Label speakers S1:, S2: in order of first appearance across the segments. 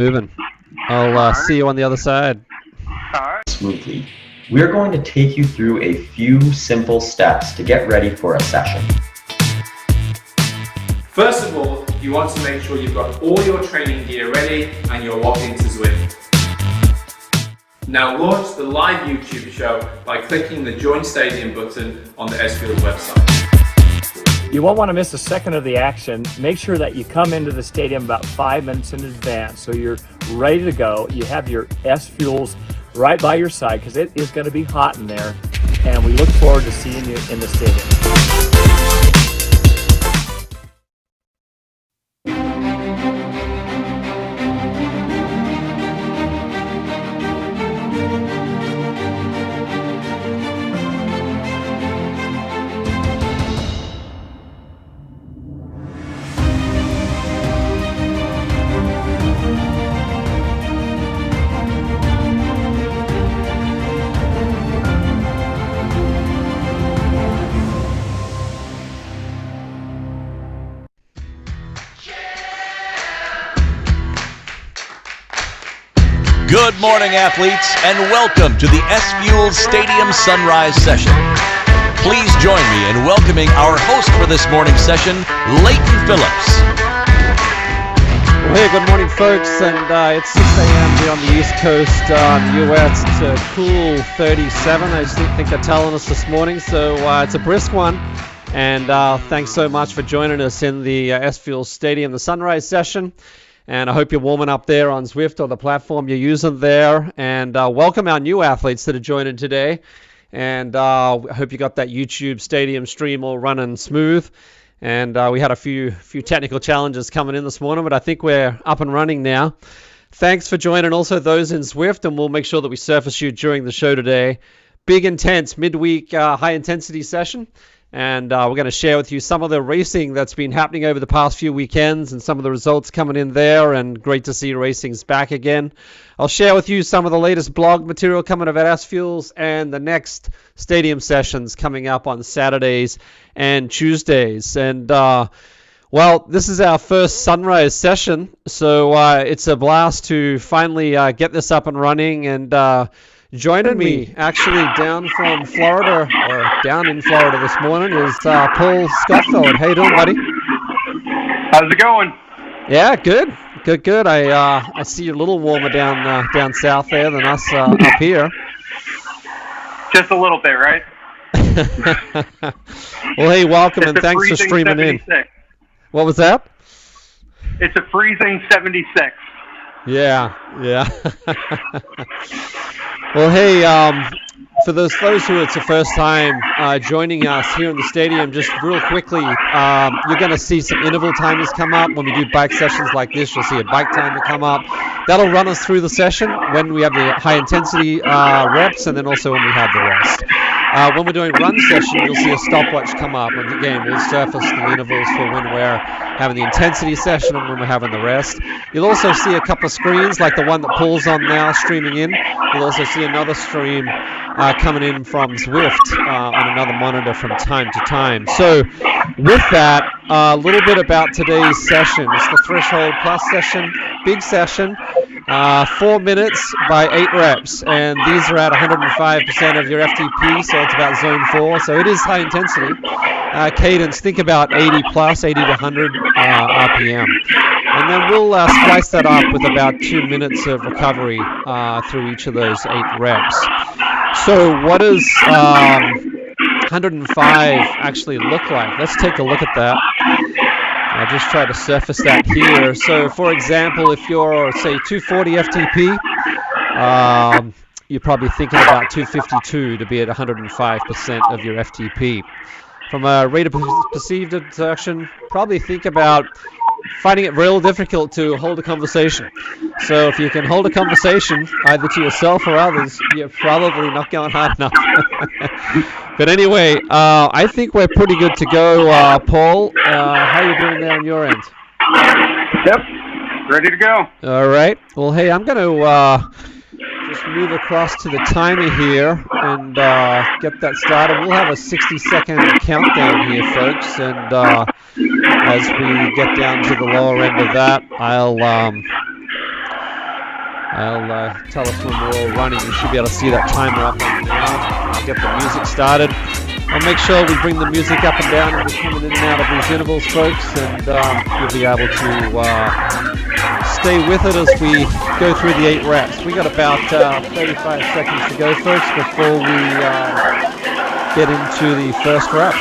S1: Moving. I'll see you on the other side.
S2: All right.
S3: Smoothly. We're going to take you through a few simple steps to get ready for a session.
S4: First of all, you want to make sure you've got all your training gear ready and you're logged into Zwift. Now launch the live YouTube show by clicking the Join Stadium button on the SFuels website.
S5: You won't want to miss a second of the action. Make sure that you come into the stadium about 5 minutes in advance so you're ready to go. You have your SFuels right by your side because it is going to be hot in there. And we look forward to seeing you in the stadium.
S6: Good morning, athletes, and welcome to the SFuels Stadium Sunrise Session. Please join me in welcoming our host for this morning's session, Leighton Phillips.
S1: Well, hey, good morning, folks, and it's 6 a.m. here on the East Coast, US. It's a cool 37, I think they're telling us this morning, so it's a brisk one. And thanks so much for joining us in the SFuels Stadium, the Sunrise Session. And I hope you're warming up there on Zwift or the platform you're using there. And welcome our new athletes that are joining today. And I hope you got that YouTube Stadium stream all running smooth. And we had a few technical challenges coming in this morning, but I think we're up and running now. Thanks for joining also those in Zwift, and we'll make sure that we surface you during the show today. Big, intense, midweek, high-intensity session. And we're going to share with you some of the racing that's been happening over the past few weekends and some of the results coming in there, and great to see racing's back again. I'll share with you some of the latest blog material coming out of SFuels and the next stadium sessions coming up on Saturdays and Tuesdays. And, well, this is our first sunrise session, so it's a blast to finally get this up and running. And joining me, actually, down in Florida this morning is Paul Scotford. How you doing, buddy?
S2: How's it going?
S1: Yeah, good. I see you're a little warmer down south there than us up here.
S2: Just a little bit, right?
S1: Well, hey, welcome, and thanks for streaming 76. In. What was that?
S2: It's a freezing 76.
S1: Yeah. Well, hey, for those who it's the first time joining us here in the stadium, just real quickly, you're going to see some interval timers come up. When we do bike sessions like this, you'll see a bike timer come up. That'll run us through the session when we have the high-intensity reps, and then also when we have the rest. When we're doing run session, you'll see a stopwatch come up, and again, we'll surface the intervals for when we're having the intensity session and when we're having the rest. You'll also see a couple of screens, like the one that Paul's on now, streaming in. You'll also see another stream coming in from Zwift on another monitor from time to time. So with that, a little bit about today's session. It's the Threshold Plus session, big session, 4 minutes by 8 reps, and these are at 105% of your FTP, so it's about zone 4, so it is high intensity. Cadence, think about 80 to 100 RPM. And then we'll splice that up with about 2 minutes of recovery through each of those 8 reps. So what does 105 actually look like? Let's take a look at that. I'll just try to surface that here. So for example, if you're, say, 240 FTP, you're probably thinking about 252 to be at 105% of your FTP. From a rate of perceived exertion, probably think about finding it real difficult to hold a conversation. So if you can hold a conversation, either to yourself or others, you're probably not going hard enough. But anyway, I think we're pretty good to go, Paul. How are you doing there on your end?
S2: Yep, ready to go.
S1: All right. Well, hey, I'm going to just move across to the timer here and get that started. We'll have a 60-second countdown here, folks, and as we get down to the lower end of that, I'll I'll tell us when we're all running. You should be able to see that timer up and down. I'll get the music started. I'll make sure we bring the music up and down and we're coming in and out of these intervals, folks, and you'll be able to stay with it as we go through the 8 reps. We got about 35 seconds to go, folks, before we get into the first rep.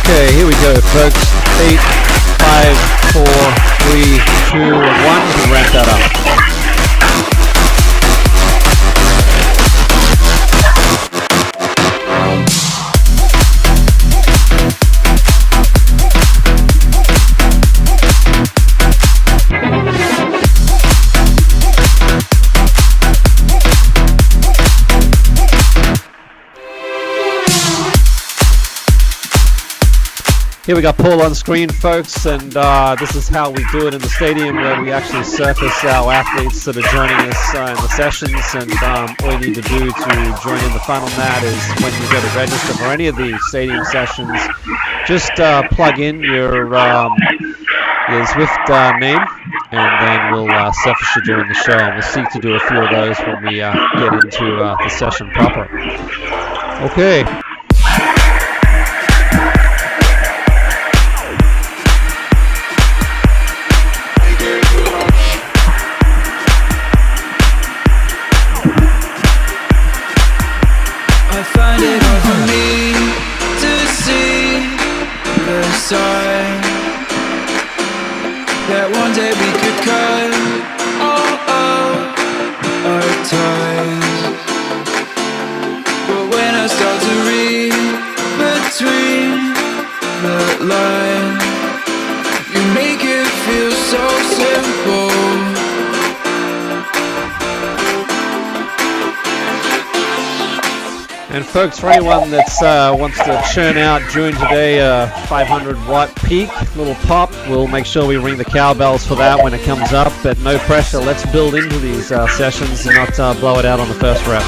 S1: Okay, here we go, folks. 8, 5, 4, 3, 2, 1. You can ramp that up. Here we got Paul on screen, folks, and this is how we do it in the stadium, where we actually surface our athletes that are joining us in the sessions, and all you need to do to join in the funnel mat is when you go to register for any of the stadium sessions, just plug in your Zwift name, and then we'll surface you during the show, and we'll seek to do a few of those when we get into the session proper. Okay.
S7: That one day we could cut all of our ties, but when I start to read between the lines, you make it feel so simple.
S1: And folks, for anyone that wants to churn out during today a 500-watt peak, little pop, we'll make sure we ring the cowbells for that when it comes up, but no pressure. Let's build into these sessions and not blow it out on the first rep.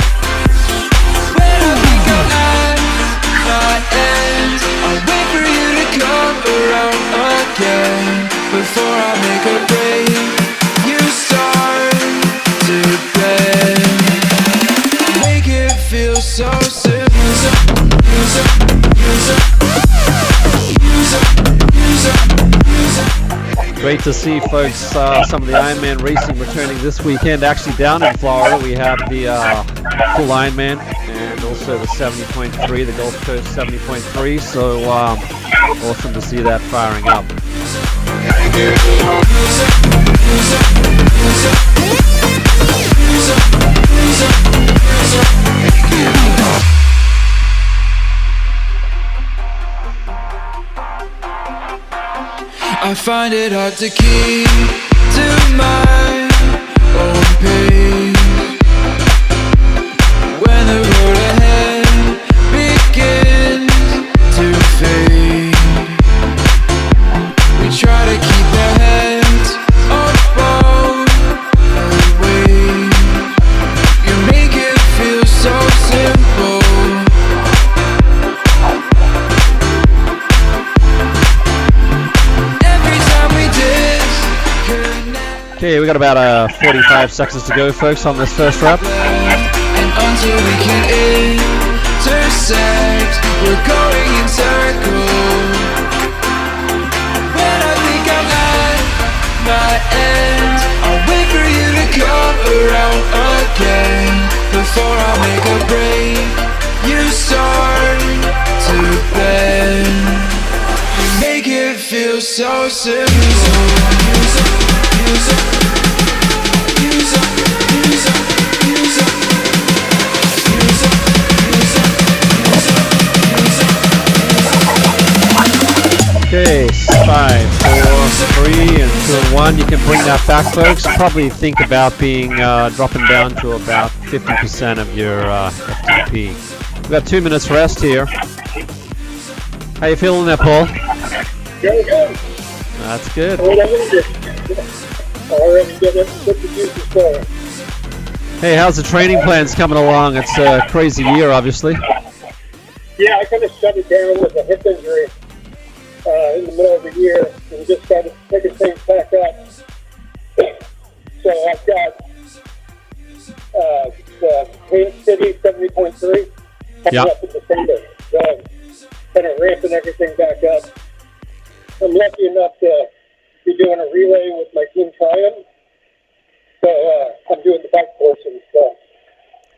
S7: When I think I'm at my end, I'll wait for you to come around again. Before I make a break, you start to bend. Make it feel so simple.
S1: Great to see, folks, some of the Ironman racing returning this weekend. Actually, down in Florida, we have the full Ironman and also the 70.3, the Gulf Coast 70.3. So awesome to see that firing up.
S7: I find it hard to keep to my own pace when the road ahead begins to fade. We try to keep our heads above the waves. You make it feel so simple.
S1: Okay, we got about 45 seconds to go, folks, on this first rep.
S7: And until we can intersect, we're going in circles. When I think I'm at my end, I'll wait for you to come around again. Before I make a break, you start to bend. You make it feel so simple.
S1: Okay, 5, 4, 3, and 2, and 1. You can bring that back, folks. Probably think about being dropping down to about 50% of your FTP. We've got 2 minutes rest here. How you feeling there, Paul?
S8: Very good.
S1: That's good.
S8: Already get the juices flowing.
S1: Hey, how's the training plans coming along? It's a crazy year, obviously.
S8: Yeah, I kind of shut it down with a hip injury in the middle of the year and just started picking things back up. So I've got the Kansas City 70.3 coming up in December. So kind of ramping everything back up. I'm lucky enough to be doing a relay with my team Triumph. So I'm doing the bike portion. So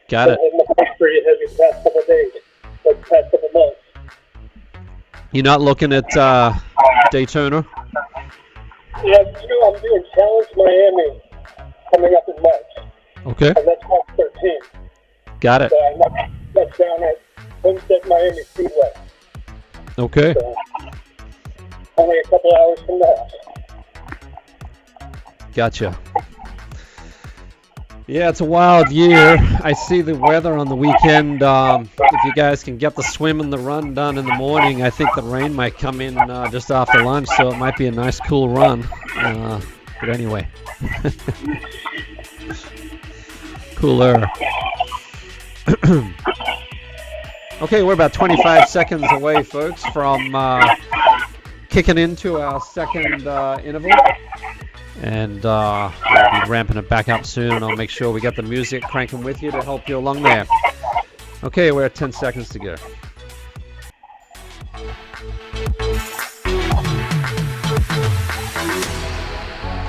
S1: Got it.
S8: the bike's pretty heavy the past couple of days, like the past couple of months.
S1: You're not looking at Daytona?
S8: Yeah, I'm doing Challenge Miami coming up in March.
S1: Okay.
S8: And that's March 13th.
S1: Got it.
S8: So that's down at Homestead Miami Speedway.
S1: Okay.
S8: So only a couple hours from that.
S1: Gotcha. Yeah, it's a wild year. I see the weather on the weekend. If you guys can get the swim and the run done in the morning, I think the rain might come in just after lunch, so it might be a nice cool run. But anyway. Cooler. Okay, we're about 25 seconds away, folks, from kicking into our second interval. And we'll be ramping it back up soon, and I'll make sure we get the music cranking with you to help you along there. Okay, we're at 10 seconds to go.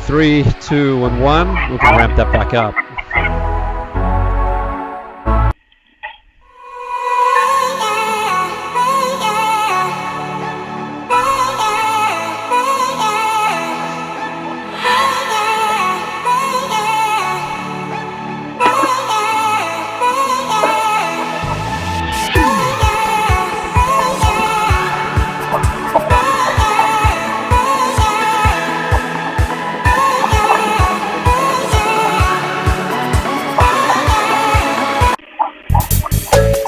S1: 3, 2, and 1. We can ramp that back up.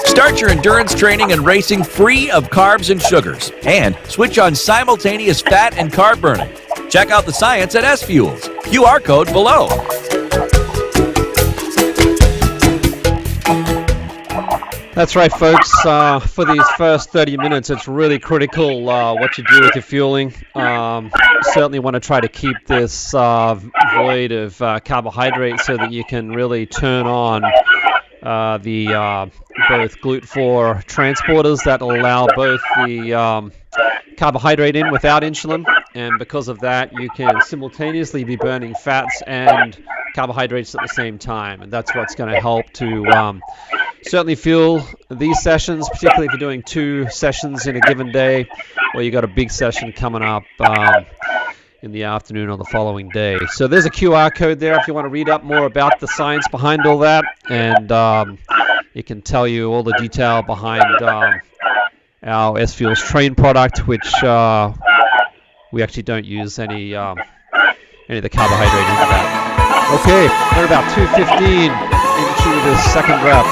S6: Start your endurance training and racing free of carbs and sugars, and switch on simultaneous fat and carb burning. Check out the science at SFuels. QR code below.
S1: That's right, folks. For these first 30 minutes, it's really critical what you do with your fueling. Certainly want to try to keep this void of carbohydrates so that you can really turn on the both GLUT4 transporters that will allow both the carbohydrate in without insulin, and because of that you can simultaneously be burning fats and carbohydrates at the same time, and that's what's going to help to certainly fuel these sessions, particularly if you're doing 2 sessions in a given day, or you got a big session coming up in the afternoon or the following day. So there's a QR code there if you want to read up more about the science behind all that, and it can tell you all the detail behind our SFuels Train product, which we actually don't use any of the carbohydrate into that. Okay, we're about 2:15 into this second rep.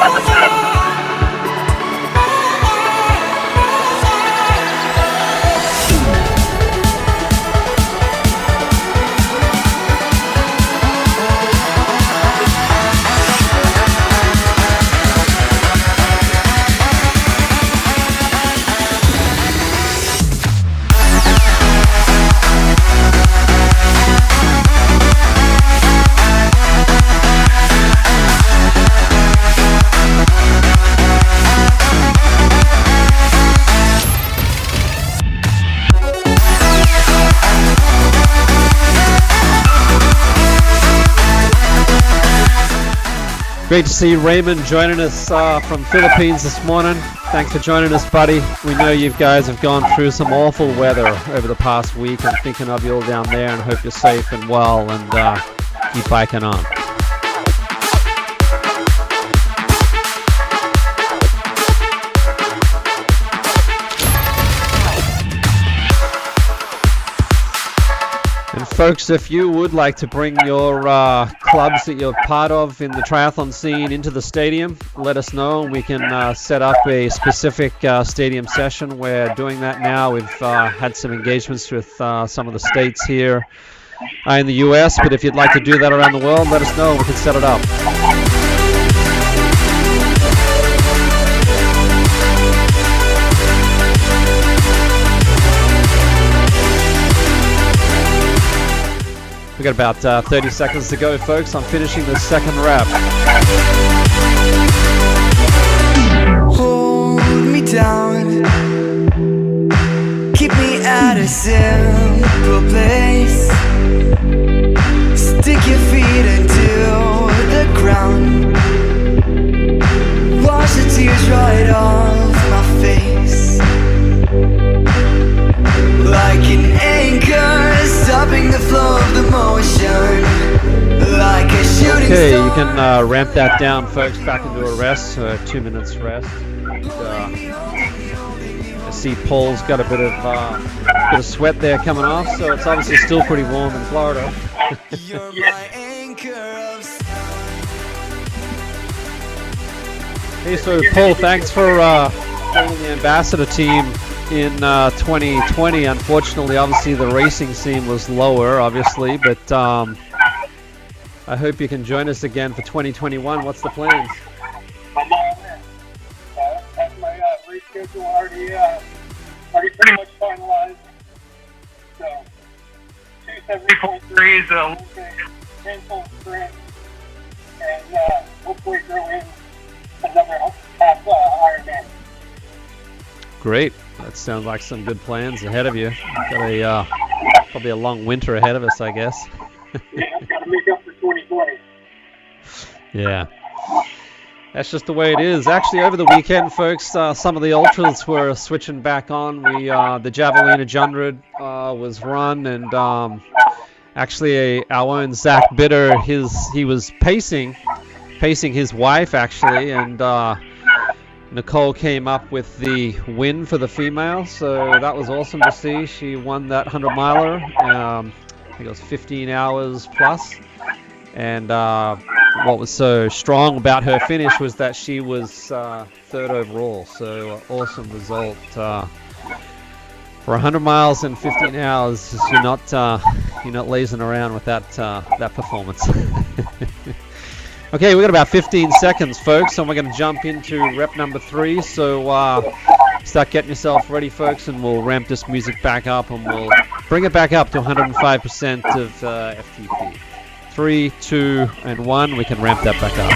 S1: Great to see Raymond joining us from Philippines this morning. Thanks for joining us, buddy. We know you guys have gone through some awful weather over the past week. I'm thinking of you all down there and hope you're safe and well, and keep biking on. And folks, if you would like to bring your clubs that you're part of in the triathlon scene into the stadium, let us know and we can set up a specific stadium session. We're doing that now. We've had some engagements with some of the states here in the US, but if you'd like to do that around the world, let us know and we can set it up. We got about 30 seconds to go, folks. I'm finishing the second rep.
S7: Hold me down, keep me at a simple place. Stick your feet into the ground, wash the tears right off my face. Like an anchor, stopping the flow of the motion. Like a shooting
S1: Okay,
S7: star.
S1: you can ramp that down, folks, back into a rest, 2 minutes rest. I see Paul's got a bit of sweat there coming off, so it's obviously still pretty warm in Florida.
S7: You're my anchor of
S1: Hey, so Paul, thanks for joining the ambassador team in 2020. Unfortunately, obviously the racing scene was lower, obviously, but I hope you can join us again for 2021. What's the plans?
S8: I'm all in. That's my race schedule already pretty much finalized. So 270.3 is a handful sprint, and hopefully throw in another half Ironman.
S1: Great. That sounds like some good plans ahead of you. Got probably a long winter ahead of us, I guess.
S8: Yeah, I've got to make up for 2020.
S1: Yeah. That's just the way it is. Actually, over the weekend, folks, some of the ultras were switching back on. The Javelina 100 was run, and actually our own Zach Bitter, he was pacing his wife, actually, and Nicole came up with the win for the female, so that was awesome to see. She won that 100-miler. I think it was 15 hours plus. And what was so strong about her finish was that she was third overall. So awesome result for 100 miles in 15 hours. You're not lazing around with that performance. Okay, we got about 15 seconds, folks, and we're going to jump into rep number 3. So start getting yourself ready, folks, and we'll ramp this music back up, and we'll bring it back up to 105% of FTP. 3, 2, and 1. We can ramp that back up.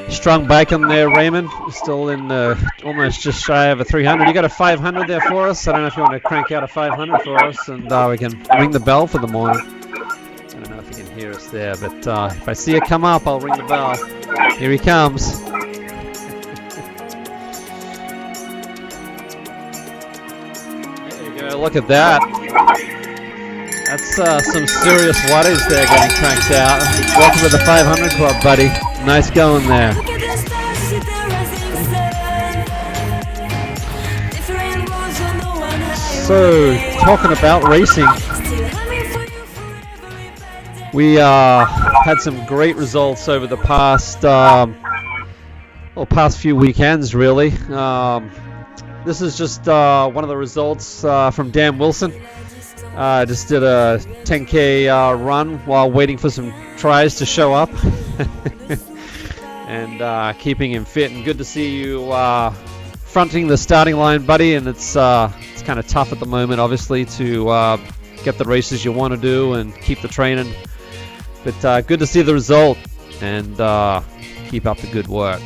S1: Strong bacon there, Raymond. Still in almost just shy of a 300. You got a 500 there for us. I don't know if you want to crank out a 500 for us, and we can ring the bell for the morning. I don't know if you can hear us there, but if I see it come up, I'll ring the bell. Here he comes. There you go. Look at that. That's some serious wattage there getting cranked out. Welcome to the 500 Club, buddy. Nice going there. So, talking about racing, we had some great results over the past few weekends, really. This is just one of the results from Dan Wilson. Just did a 10K run while waiting for some tries to show up. And keeping him fit, and good to see you fronting the starting line, buddy. And it's kind of tough at the moment, obviously, to get the races you want to do and keep the training. But good to see the result, and keep up the good work.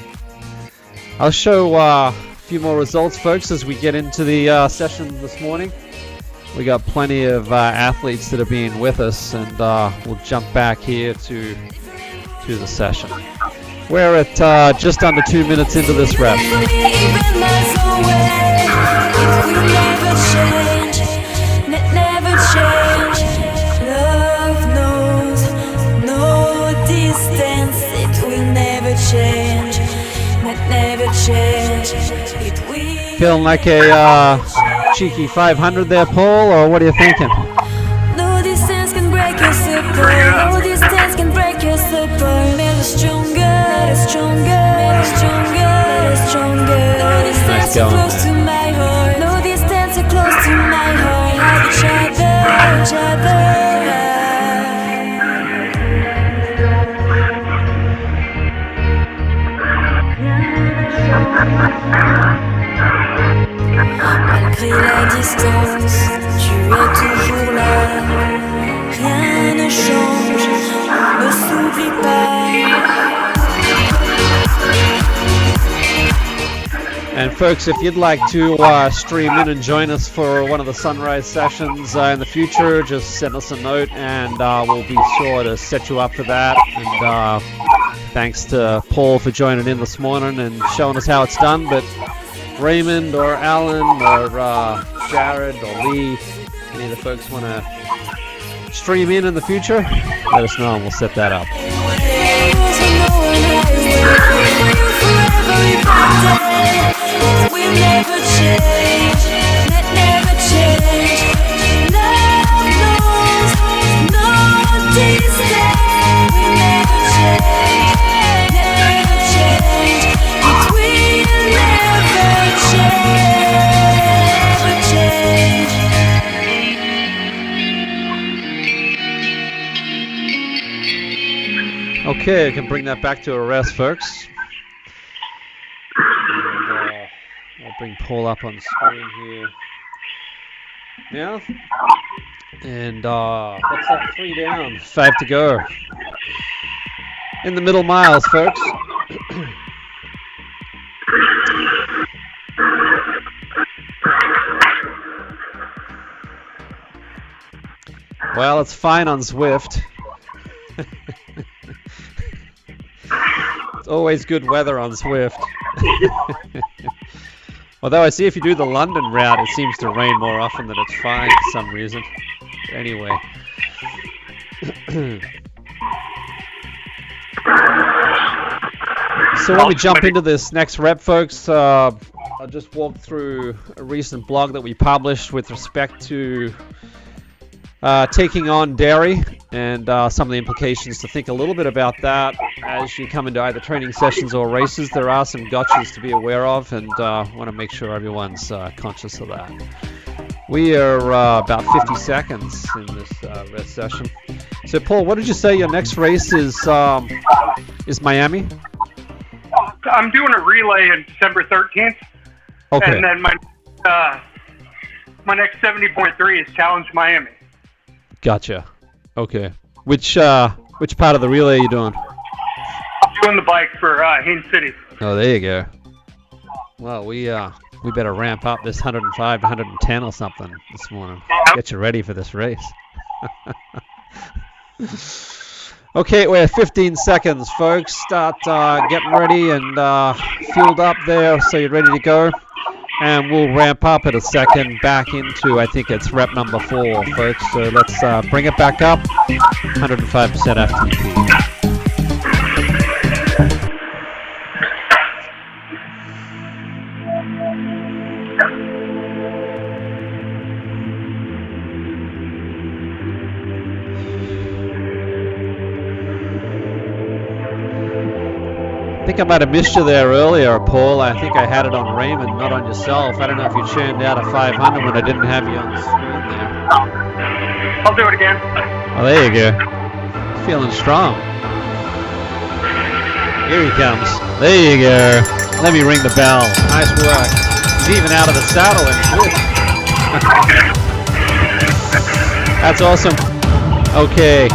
S1: I'll show a few more results, folks, as we get into the session this morning. We got plenty of athletes that have been with us, and we'll jump back here to the session. We're at just under 2 minutes into this rep. Feeling like a cheeky 500 there, Paul, or what are you thinking?
S9: No distance can break us apart. No distance can break us apart. Made us stronger, made us stronger, made us stronger, made us stronger. No distance too close to my heart. No distance too close to my heart. Have each other, each other. Malgré la distance, tu es toujours là. Rien ne change, ne s'oublie pas.
S1: And folks, if you'd like to stream in and join us for one of the sunrise sessions in the future, just send us a note and we'll be sure to set you up for that. And thanks to Paul for joining in this morning and showing us how it's done. But Raymond or Alan or Jared or Lee, any of the folks want to stream in the future, let us know and we'll set that up.
S9: We'll never change, never change. Love knows no distance. We'll never change, never change. It will never change,
S1: Okay, I can bring that back to a rest, folks. I'll bring Paul up on screen here now. And what's that? 3 down, 5 to go. In the middle miles, folks. Well, it's fine on Zwift. It's always good weather on Zwift. Although I see if you do the London route, it seems to rain more often than it's fine for some reason. But anyway. So when we jump into this next rep, folks, I'll just walk through a recent blog that we published with respect to taking on dairy and some of the implications to think a little bit about that as you come into either training sessions or races. There are some gotchas to be aware of, and want to make sure everyone's conscious of that. We are about 50 seconds in this rest session. So Paul, what did you say your next race is Miami?
S2: I'm doing a relay on December 13th.
S1: Okay.
S2: And then my next 70.3 is Challenge Miami.
S1: Gotcha. Okay. Which part of the relay are you doing?
S2: I'm doing the bike for Haines City.
S1: Oh, there you go. Well, we better ramp up this 105 to 110 or something this morning. Get you ready for this race. Okay, we're 15 seconds, folks. Start getting ready and fueled up there so you're ready to go. And we'll ramp up in a second back into, I think it's rep number 4, folks. So let's bring it back up, 105% FTP. I think I might have missed you there earlier, Paul. I think I had it on Raymond, not on yourself. I don't know if you churned out a 500 when I didn't have you on the screen there.
S2: I'll do it again.
S1: Oh, there you go. Feeling strong. Here he comes. There you go. Let me ring the bell. Nice work. He's even out of the saddle and good. That's awesome. Okay.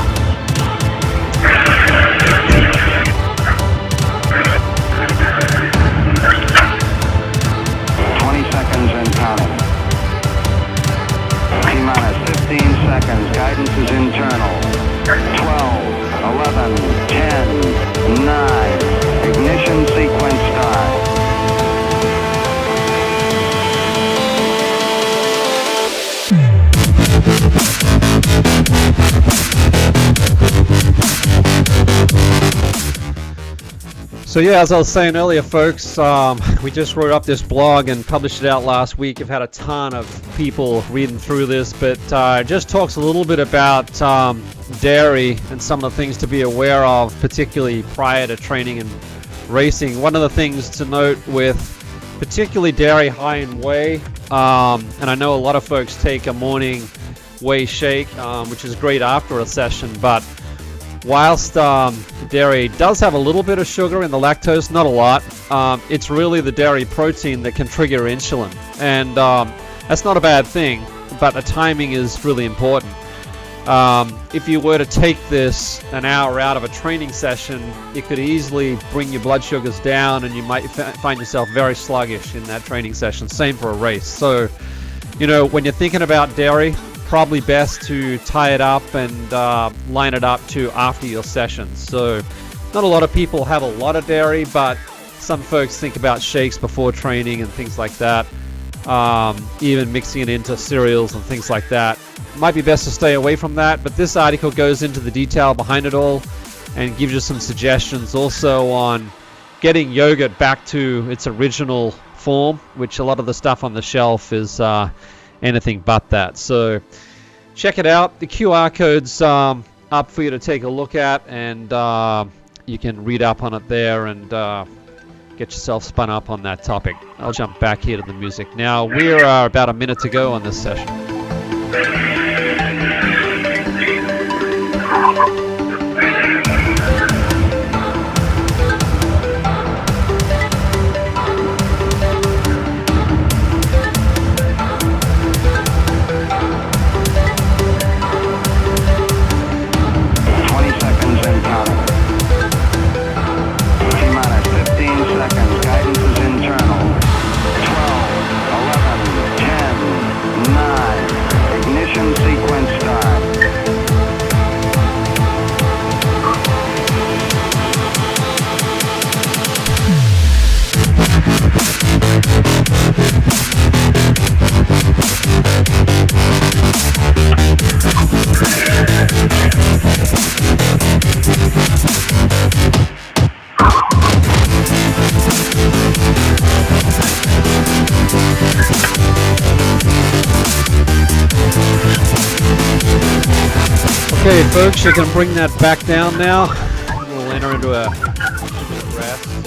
S10: 11, 10, 9. Ignition sequence start.
S1: So yeah, as I was saying earlier, folks, we just wrote up this blog and published it out last week. I've had a ton of people reading through this, but it just talks a little bit about dairy and some of the things to be aware of, particularly prior to training and racing. One of the things to note with particularly dairy high in whey, and I know a lot of folks take a morning whey shake, which is great after a session, but whilst dairy does have a little bit of sugar in the lactose, not a lot, it's really the dairy protein that can trigger insulin. And that's not a bad thing, but the timing is really important. If you were to take this an hour out of a training session, it could easily bring your blood sugars down and you might find yourself very sluggish in that training session. Same for a race. So, you know, when you're thinking about dairy, probably best to tie it up and line it up to after your sessions. So not a lot of people have a lot of dairy, but some folks think about shakes before training and things like that, even mixing it into cereals and things like that. Might be best to stay away from that, but this article goes into the detail behind it all and gives you some suggestions also on getting yogurt back to its original form, which a lot of the stuff on the shelf is anything but that. So check it out. The QR code's up for you to take a look at, and you can read up on it there and get yourself spun up on that topic. I'll jump back here to the music. Now, we're about a minute to go on this session. Okay, folks, you can bring that back down now. We'll enter into a rest, and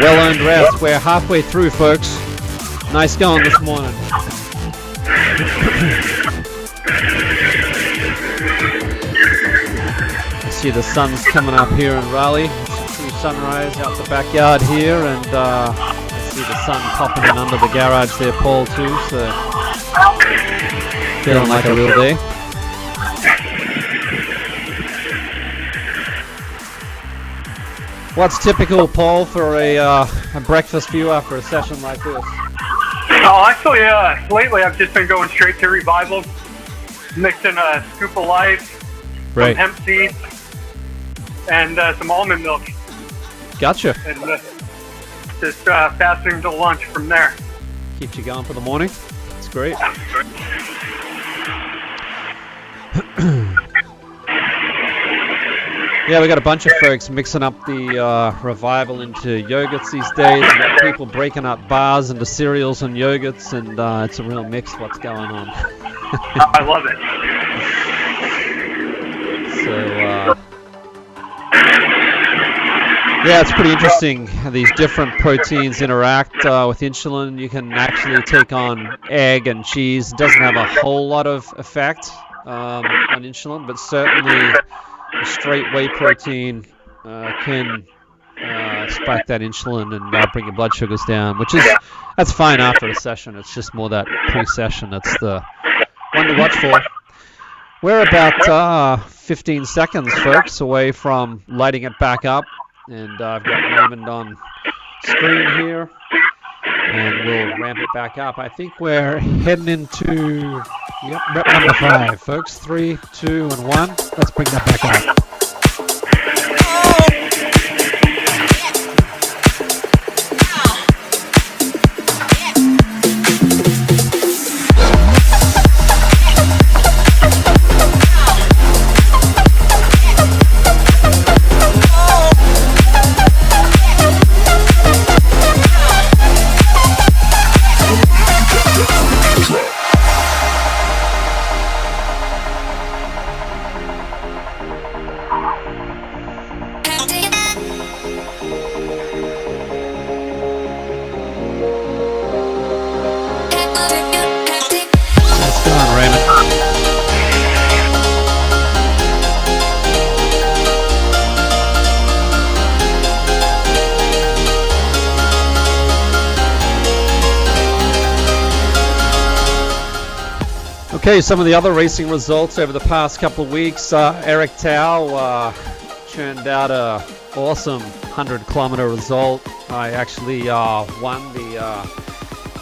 S1: well-earned rest. We're halfway through, folks. Nice going this morning. You see the sun's coming up here in Raleigh. True sunrise out the backyard here, and I see the sun popping in under the garage there, Paul, too. So feeling like a real day. What's typical, Paul, for a breakfast for you after a session like this?
S2: Oh, actually, lately I've just been going straight to Revival, mixing a scoop of life, some hemp seeds, and some almond milk.
S1: Gotcha.
S2: And just fasting till lunch from there.
S1: Keeps you going for the morning. That's great. Yeah, we got a bunch of folks mixing up the Revival into yogurts these days. We got people breaking up bars into cereals and yogurts, and it's a real mix what's going on.
S2: I love it.
S1: So, yeah, it's pretty interesting how these different proteins interact with insulin. You can actually take on egg and cheese. It doesn't have a whole lot of effect on insulin, but certainly a straight whey protein can spike that insulin and bring your blood sugars down, that's fine after a session. It's just more that pre-session that's the one to watch for. We're about 15 seconds, folks, away from lighting it back up, and I've got Raymond on screen here, and we'll ramp it back up. I think we're heading into rep number 5, folks. 3, 2, and 1. Let's bring that back up. Okay, some of the other racing results over the past couple of weeks. Eric Tao churned out a awesome 100-kilometer result. I actually won the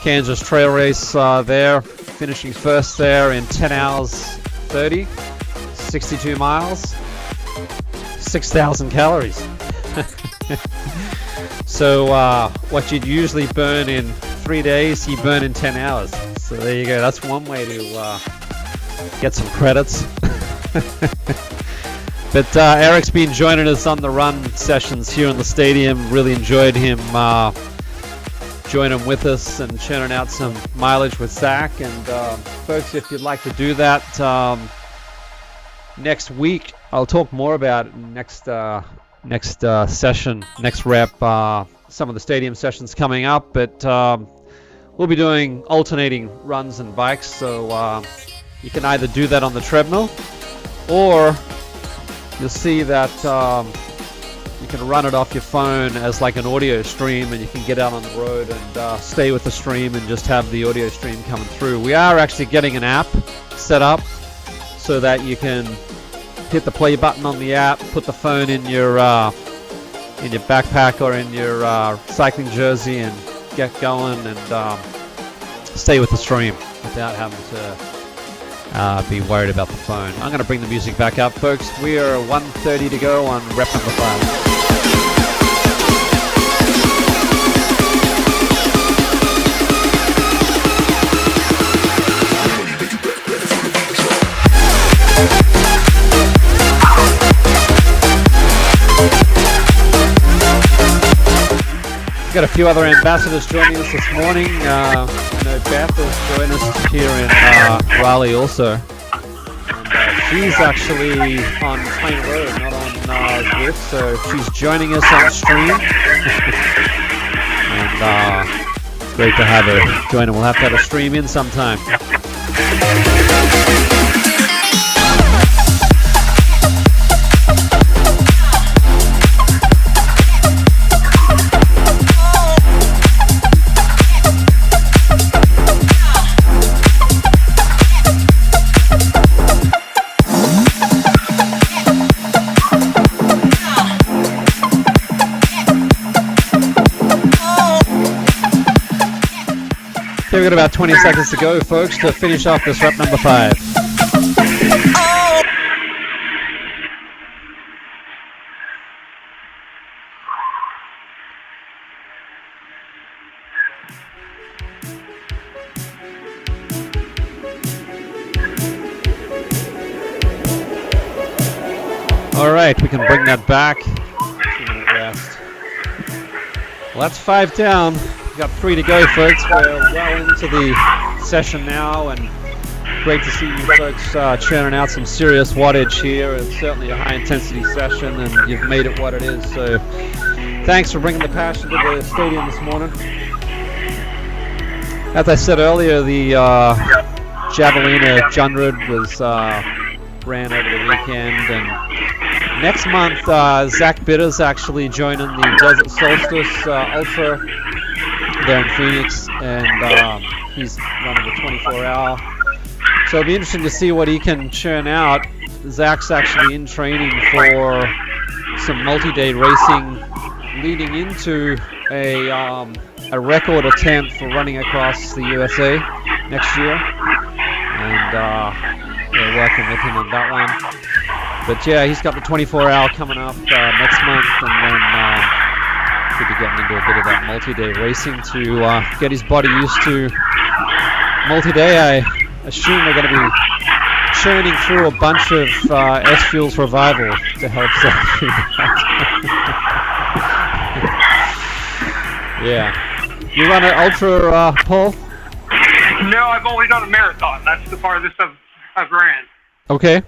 S1: Kansas trail race there, finishing first there in 10 hours 30, 62 miles, 6,000 calories. So what you'd usually burn in 3 days, you burn in 10 hours. So there you go. That's one way to get some credits. But Eric's been joining us on the run sessions here in the stadium. Really enjoyed him joining with us and churning out some mileage with Zach. And folks, if you'd like to do that next week, I'll talk more about it next session, next rep, some of the stadium sessions coming up. But we'll be doing alternating runs and bikes, so you can either do that on the treadmill, or you'll see that you can run it off your phone as like an audio stream, and you can get out on the road and stay with the stream and just have the audio stream coming through. We are actually getting an app set up so that you can hit the play button on the app, put the phone in your backpack or in your cycling jersey, and get going and stay with the stream without having to be worried about the phone. I'm going to bring the music back up, folks. We are 1:30 to go on rep number 5. Got a few other ambassadors joining us this morning. I know Beth is joining us here in Raleigh also. And she's actually on Plain Road, not on Zwift, so she's joining us on stream. And it's great to have her join, and we'll have to have a stream in sometime. Okay, we've got about 20 seconds to go, folks, to finish off this rep number 5. All right, we can bring that back. 2-minute rest. Well, that's 5 down. We've got 3 to go, folks. We're well into the session now, and great to see you folks churning out some serious wattage here. It's certainly a high-intensity session, and you've made it what it is. So thanks for bringing the passion to the stadium this morning. As I said earlier, the Javelina Jundred was ran over the weekend, and next month Zach Bitter's actually joining the Desert Solstice Ultra there in Phoenix, and he's running the 24-hour. So it'll be interesting to see what he can churn out. Zach's actually in training for some multi-day racing leading into a a record attempt for running across the USA next year, and we're working with him on that one. But yeah, he's got the 24-hour coming up next month, and then he'll be getting into a bit of that multi-day racing to get his body used to multi-day. I assume we're going to be churning through a bunch of SFuels Revival to help set through that. Yeah. You run an ultra, Paul?
S2: No, I've only done a marathon. That's the farthest I've ran.
S1: Okay.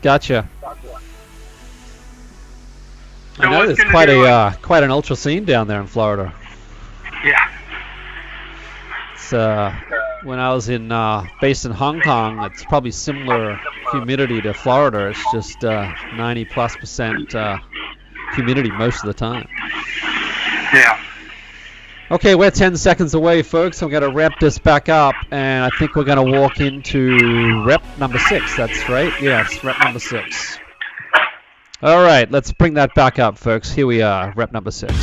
S1: Gotcha. I know there's quite an ultra scene down there in Florida.
S2: Yeah.
S1: It's when I was based in Hong Kong, it's probably similar humidity to Florida. It's just 90+% humidity most of the time.
S2: Yeah.
S1: Okay, we're 10 seconds away, folks. I'm going to wrap this back up, and I think we're going to walk into rep number 6. That's right. Yes, rep number 6. All right, let's bring that back up, folks. Here we are, rep number 6.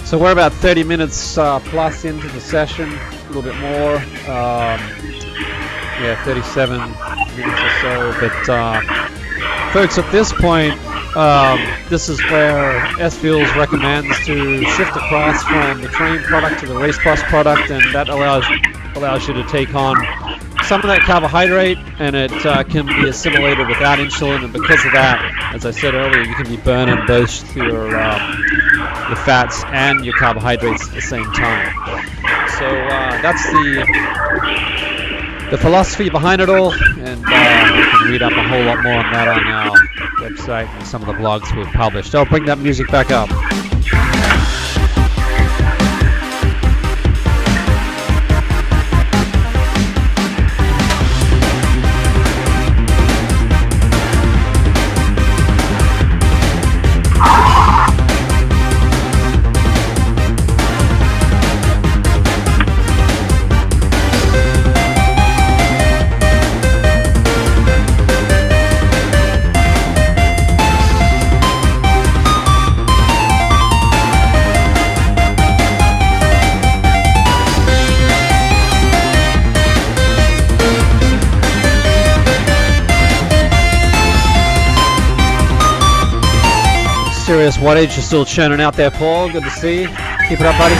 S1: So we're about 30 minutes plus into the session, a little bit more. 37 minutes or so. But folks, at this point, this is where SFuels recommends to shift across from the Train product to the Race Plus product, and that allows you to take on some of that carbohydrate, and it can be assimilated without insulin, and because of that, as I said earlier, you can be burning both your fats and your carbohydrates at the same time. So that's the philosophy behind it all, and you can read up a whole lot more on that on our website and some of the blogs we've published. I'll bring that music back up. Serious wattage, you're still churning out there, Paul. Good to see you. Keep it up, buddy.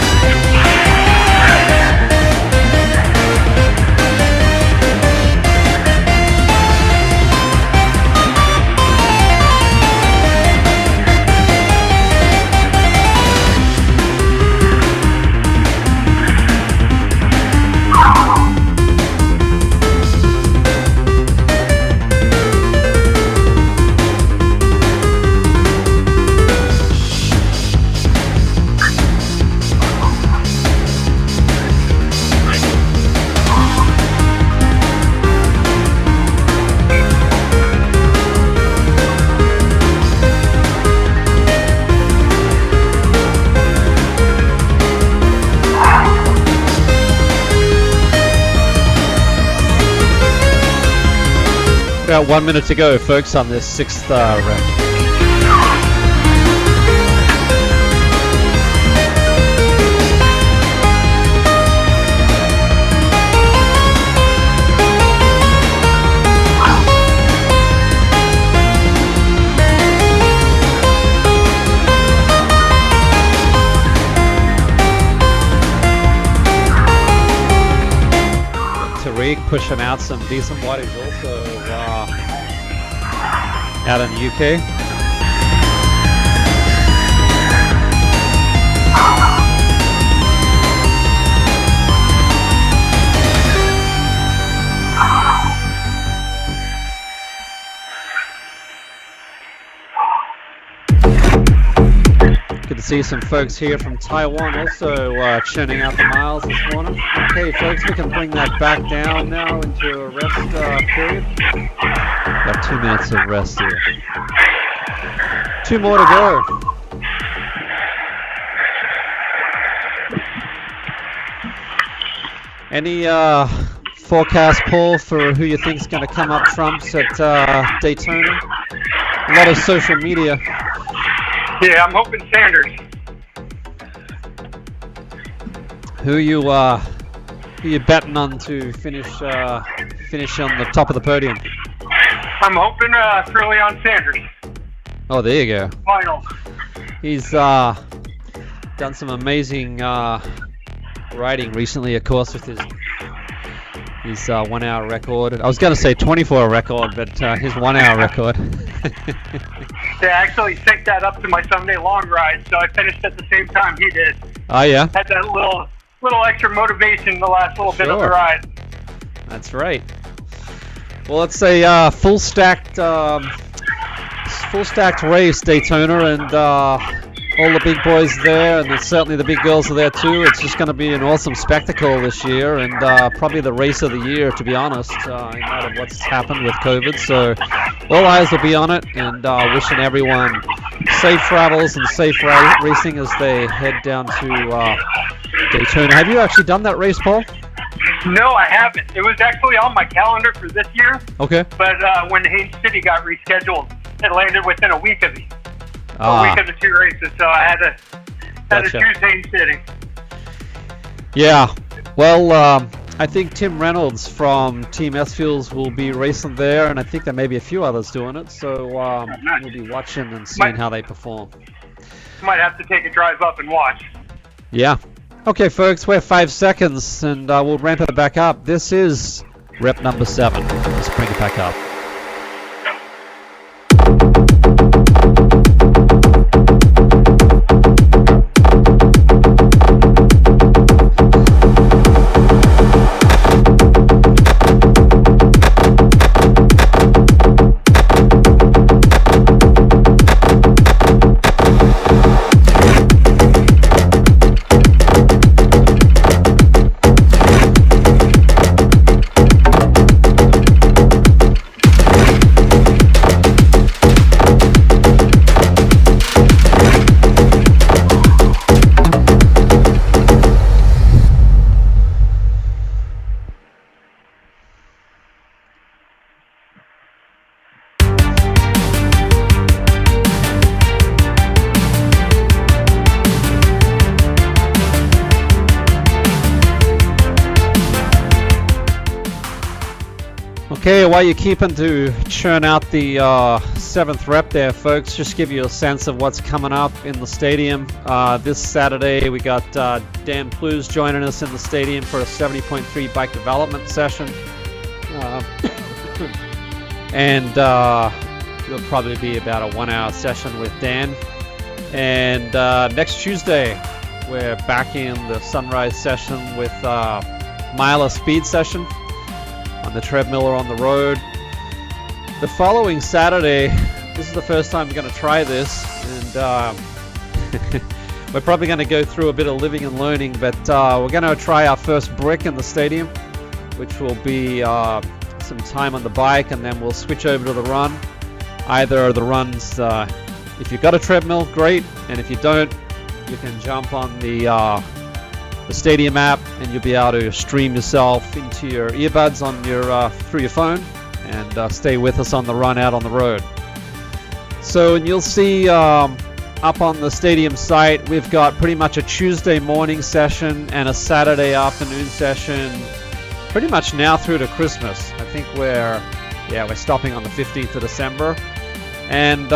S1: About 1 minute to go, folks, on this 6th rep. Tariq pushing out some decent wattage also out in the UK. Good to see some folks here from Taiwan also churning out the miles this morning. Okay, folks, we can bring that back down now into a rest period. Got 2 minutes of rest here. 2 more to go. Any forecast, Paul, for who you think is going to come up trumps at Daytona? A lot of social media.
S2: Yeah, I'm hoping Sanders.
S1: Who you betting on to finish on the top of the podium?
S2: I'm hoping Curly on Sanders.
S1: Oh, there you go.
S2: Final.
S1: He's done some amazing riding recently, of course, with his 1 hour record. I was going to say 24 record, but his 1 hour record.
S2: They actually synced that up to my Sunday long ride, so I finished at the same time he did.
S1: Oh yeah.
S2: Had that little extra motivation the last little bit of the ride.
S1: That's right. Well, it's a full stacked race, Daytona, and all the big boys there, and certainly the big girls are there too. It's just going to be an awesome spectacle this year, and probably the race of the year, to be honest, in light of what's happened with COVID. So all eyes will be on it, and wishing everyone safe travels and safe racing as they head down to Daytona. Have you actually done that race, Paul?
S2: No, I haven't. It was actually on my calendar for this year.
S1: Okay.
S2: But when Haines City got rescheduled, it landed within a week of the 2 races, so I had to choose Haines City.
S1: Yeah. Well, I think Tim Reynolds from Team SFuels will be racing there, and I think there may be a few others doing it. So we'll be watching and seeing how they perform.
S2: Might have to take a drive up and watch.
S1: Yeah. Okay, folks, we're 5 seconds, and we'll ramp it back up. This is rep number 7. Let's bring it back up. Okay, while you're keeping to churn out the 7th rep there, folks, just give you a sense of what's coming up in the stadium. This Saturday, we got Dan Plews joining us in the stadium for a 70.3 bike development session. And it'll probably be about a 1 hour session with Dan. And next Tuesday, we're back in the sunrise session with miler speed session on the treadmill or on the road. The following Saturday, this is the first time we're going to try this, and we're probably going to go through a bit of living and learning, but we're going to try our first brick in the stadium, which will be some time on the bike, and then we'll switch over to the run. Either the runs, if you've got a treadmill, great, and if you don't, you can jump on the stadium app, and you'll be able to stream yourself into your earbuds on your through your phone, and stay with us on the run out on the road. So, and you'll see up on the stadium site, we've got pretty much a Tuesday morning session and a Saturday afternoon session, pretty much now through to Christmas. I think we're stopping on the 15th of December. And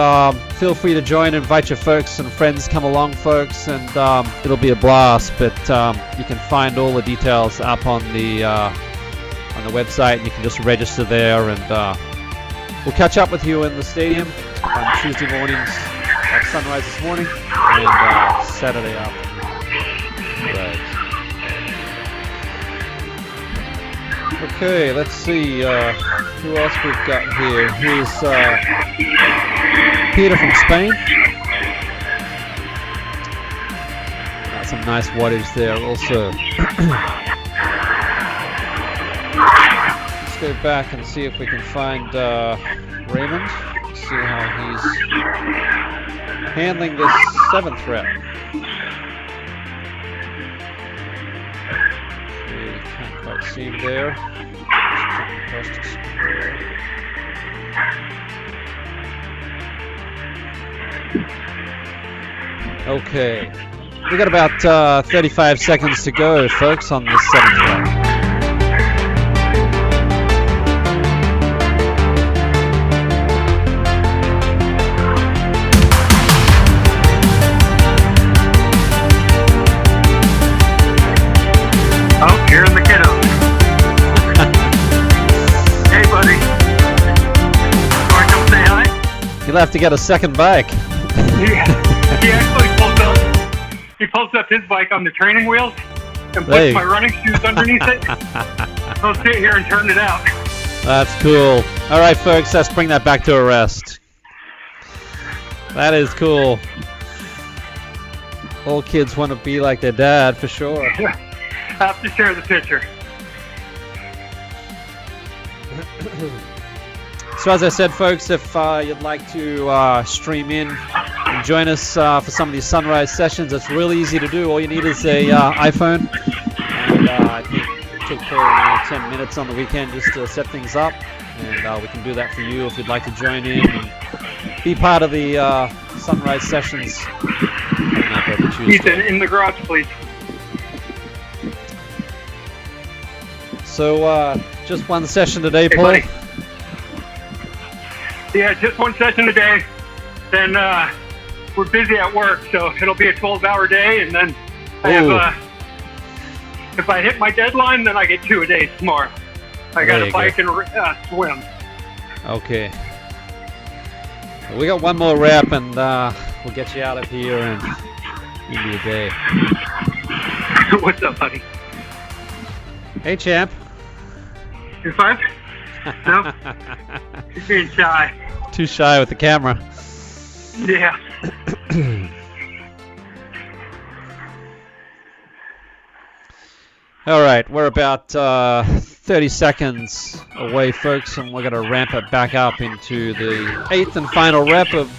S1: feel free to join, invite your folks and friends, come along, folks, and it'll be a blast. But you can find all the details up on the website, and you can just register there, and we'll catch up with you in the stadium on Tuesday mornings at sunrise this morning, and Saturday afternoon. Right. Okay, let's see who else we've got here. Here's Peter from Spain. some nice wattage there also. Let's go back and see if we can find Raymond. See how he's handling this 7th rep. Okay, can't quite see him there. Just jump across to square. Okay, we got about 35 seconds to go, folks, on this 7th rep.
S2: Oh, here's the kiddo. Hey, buddy. Want to come say hi?
S1: You'll have to get a second bike.
S2: He actually pulls up his bike on the training wheels and puts my running shoes underneath it. I'll sit here and turn it out.
S1: That's cool. All right, folks, let's bring that back to a rest. That is cool. All kids want to be like their dad, for sure.
S2: Have to share the picture.
S1: So as I said, folks, if you'd like to stream in and join us for some of these sunrise sessions, it's really easy to do. All you need is a iPhone, and I think it took 10 minutes on the weekend just to set things up, and we can do that for you if you'd like to join in and be part of the sunrise sessions.
S2: Ethan, in the garage, please.
S1: So just one session today,
S2: Hey,
S1: Paul?
S2: buddy. Yeah, just one session a day. Then we're busy at work, so it'll be a 12-hour day, and then I have, if I hit my deadline, then I get 2 a day tomorrow. I got a bike and swim.
S1: Okay. Well, we got one more rep, and we'll get you out of here and give you a day.
S2: What's up, buddy?
S1: Hey, champ.
S2: You're fine? No? You're being shy.
S1: Too shy with the camera.
S2: Yeah.
S1: All right, we're about 30 seconds away, folks, and we're going to ramp it back up into the 8th and final rep of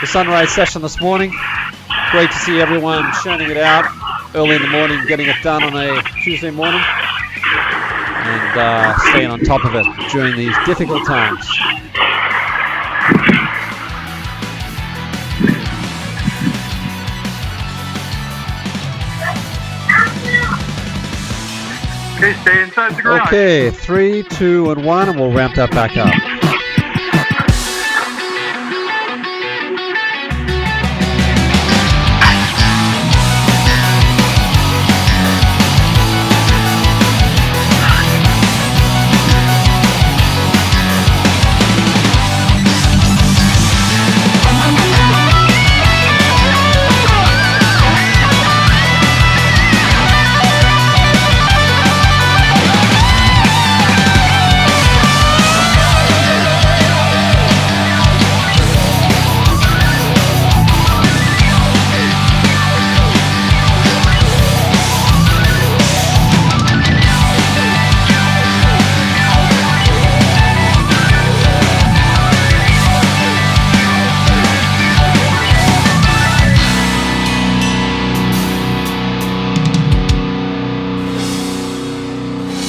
S1: the sunrise session this morning. Great to see everyone churning it out early in the morning, getting it done on a Tuesday morning, and staying on top of it during these difficult times.
S2: Okay, stay inside the garage.
S1: Okay, 3, 2, and 1, and we'll ramp that back up.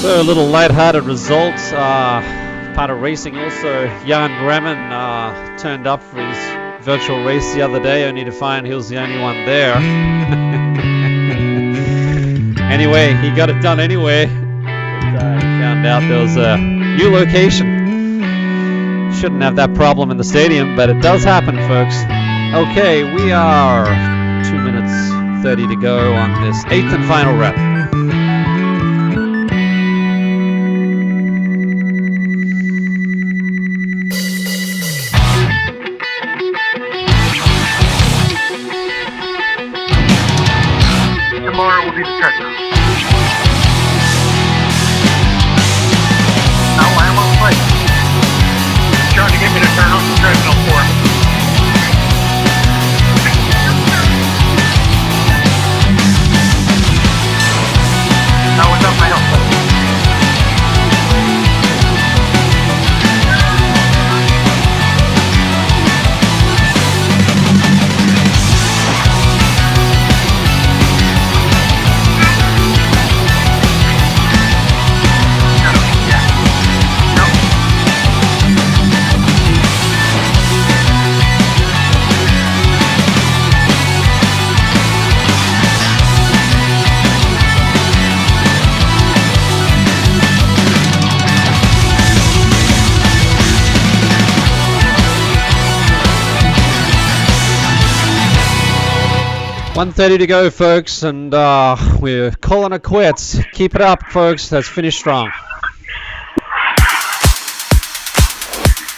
S1: So a little light-hearted result, part of racing also. Jan Grammen turned up for his virtual race the other day, only to find he was the only one there. Anyway, he got it done anyway. But, he found out there was a new location. Shouldn't have that problem in the stadium, but it does happen, folks. Okay, we are 2 minutes 30 to go on this 8th and final rep.
S2: Tomorrow will be the treadmill. No, I am on the plate. He's trying to get me to turn on the treadmill for him.
S1: 1:30 to go, folks, and we're calling it quits. Keep it up, folks. Let's finish strong.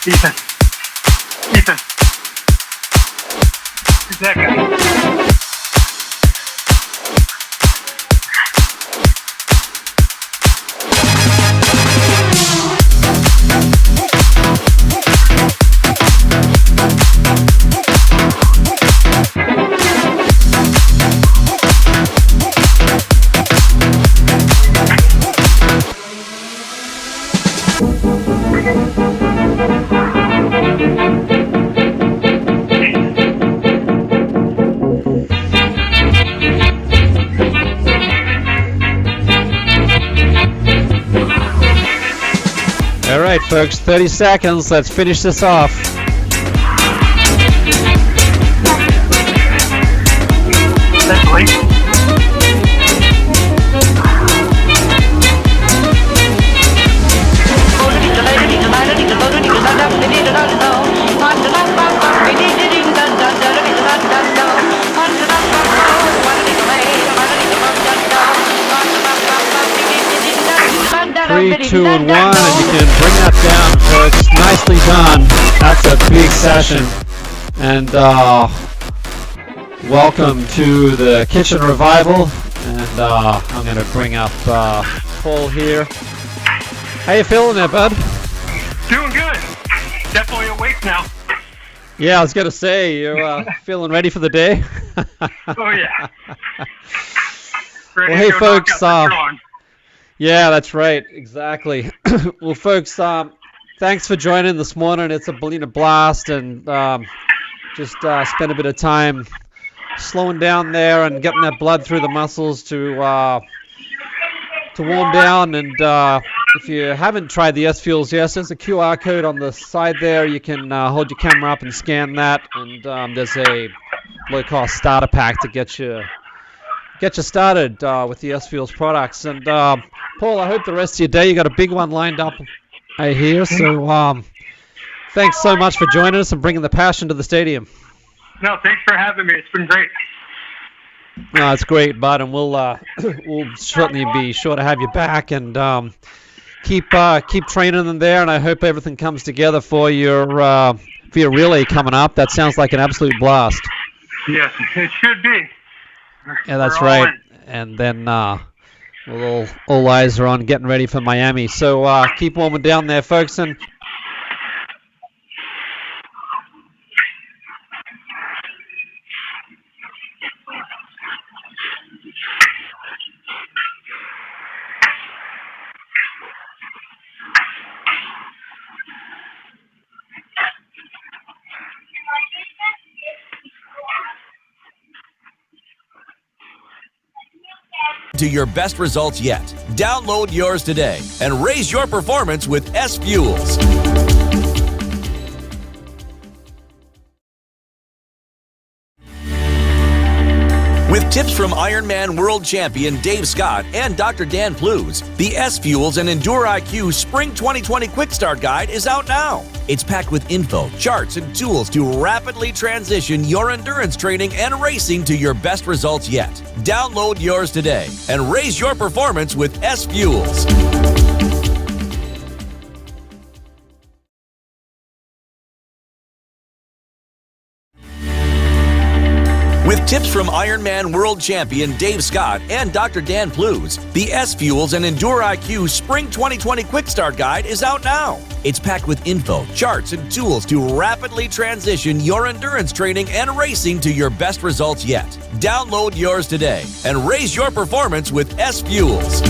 S2: Ethan. 2 seconds.
S1: All right, folks, 30 seconds. Let's finish this off. Three, two, and 1, and you can bring that down, folks. Nicely done. That's a big session. And welcome to the kitchen revival. And I'm going to bring up Paul here. How you feeling there, bud?
S2: Doing good. Definitely awake now.
S1: Yeah, I was going to say, you're feeling ready for the day?
S2: Oh, yeah.
S1: Well, hey, folks. Yeah, that's right. Exactly. Well, folks, thanks for joining this morning. It's a blast, and just spend a bit of time slowing down there and getting that blood through the muscles to warm down. And if you haven't tried the SFuels, yes, there's a QR code on the side there. You can hold your camera up and scan that, and there's a low-cost starter pack to get you started with the SFuels products. And Paul, I hope the rest of your day, you got a big one lined up, I hear. So thanks so much for joining us and bringing the passion to the stadium.
S2: No, thanks for having me. It's been great.
S1: No, it's great, bud, and we'll certainly be sure to have you back, and keep training them there. And I hope everything comes together for your relay coming up. That sounds like an absolute blast.
S2: Yes, it should be.
S1: Yeah, that's right. And then all eyes are on getting ready for Miami. So keep warming down there, folks. And
S6: to your best results yet. Download yours today and raise your performance with SFuels. With tips from Ironman World Champion Dave Scott and Dr. Dan Plews, the SFuels and Endure IQ Spring 2020 Quick Start Guide is out now. It's packed with info, charts, and tools to rapidly transition your endurance training and racing to your best results yet. Download yours today and raise your performance with SFuels. With tips from Ironman World Champion Dave Scott and Dr. Dan Plews, the SFuels and Endure IQ Spring 2020 Quick Start Guide is out now. It's packed with info, charts, and tools to rapidly transition your endurance training and racing to your best results yet. Download yours today and raise your performance with SFuels.